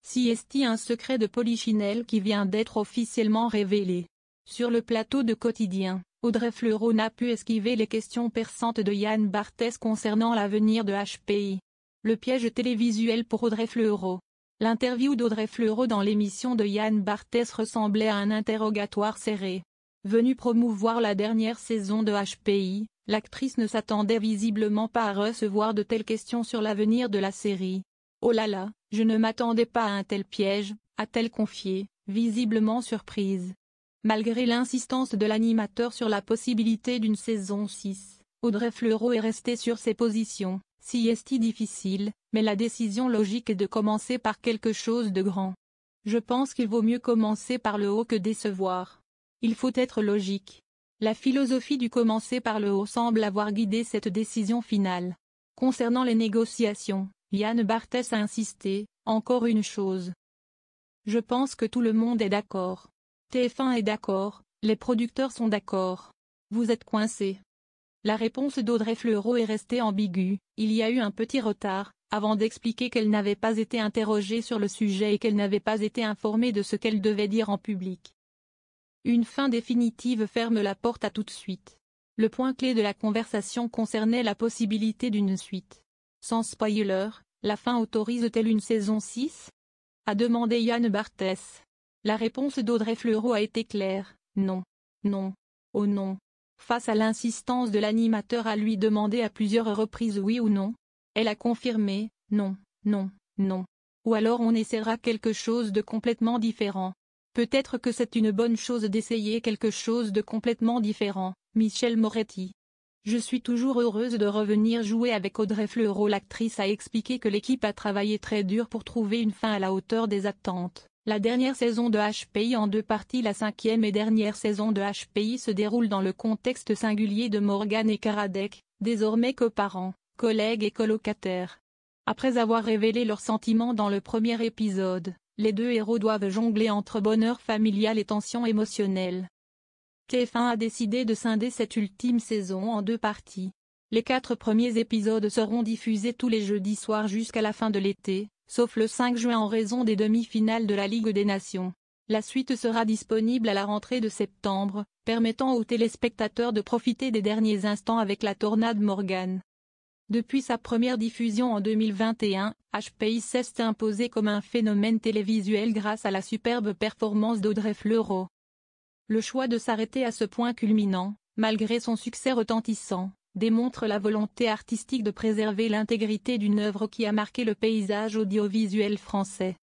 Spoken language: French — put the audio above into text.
Si est-il un secret de Polichinelle qui vient d'être officiellement révélé. Sur le plateau de Quotidien, Audrey Fleurot n'a pu esquiver les questions perçantes de Yann Barthès concernant l'avenir de HPI. Le piège télévisuel pour Audrey Fleurot. L'interview d'Audrey Fleurot dans l'émission de Yann Barthès ressemblait à un interrogatoire serré. Venue promouvoir la dernière saison de HPI, l'actrice ne s'attendait visiblement pas à recevoir de telles questions sur l'avenir de la série. « Oh là là, je ne m'attendais pas à un tel piège », a-t-elle confié, visiblement surprise. Malgré l'insistance de l'animateur sur la possibilité d'une saison 6, Audrey Fleurot est restée sur ses positions. Si est-il difficile, mais la décision logique est de commencer par quelque chose de grand. Je pense qu'il vaut mieux commencer par le haut que décevoir. Il faut être logique. La philosophie du commencer par le haut semble avoir guidé cette décision finale. Concernant les négociations, Yann Barthès a insisté, encore une chose. Je pense que tout le monde est d'accord. TF1 est d'accord, les producteurs sont d'accord. Vous êtes coincés. La réponse d'Audrey Fleurot est restée ambiguë, il y a eu un petit retard, avant d'expliquer qu'elle n'avait pas été interrogée sur le sujet et qu'elle n'avait pas été informée de ce qu'elle devait dire en public. Une fin définitive ferme la porte à tout de suite. Le point clé de la conversation concernait la possibilité d'une suite. Sans spoiler, la fin autorise-t-elle une saison 6 ? A demandé Yann Barthès. La réponse d'Audrey Fleurot a été claire, non. Non. Oh non. Face à l'insistance de l'animateur à lui demander à plusieurs reprises oui ou non, elle a confirmé, non, non, non. Ou alors on essaiera quelque chose de complètement différent. Peut-être que c'est une bonne chose d'essayer quelque chose de complètement différent, Michel Moretti. Je suis toujours heureuse de revenir jouer avec Audrey Fleurot. L'actrice a expliqué que l'équipe a travaillé très dur pour trouver une fin à la hauteur des attentes. La dernière saison de HPI en 2 parties. La 5e et dernière saison de HPI se déroule dans le contexte singulier de Morgane et Karadec, désormais coparents, collègues et colocataires. Après avoir révélé leurs sentiments dans le premier épisode, les deux héros doivent jongler entre bonheur familial et tension émotionnelle. TF1 a décidé de scinder cette ultime saison en 2 parties. Les 4 premiers épisodes seront diffusés tous les jeudis soirs jusqu'à la fin de l'été, sauf le 5 juin en raison des demi-finales de la Ligue des Nations. La suite sera disponible à la rentrée de septembre, permettant aux téléspectateurs de profiter des derniers instants avec la tornade Morgane. Depuis sa première diffusion en 2021, HPI s'est imposé comme un phénomène télévisuel grâce à la superbe performance d'Audrey Fleurot. Le choix de s'arrêter à ce point culminant, malgré son succès retentissant, démontre la volonté artistique de préserver l'intégrité d'une œuvre qui a marqué le paysage audiovisuel français.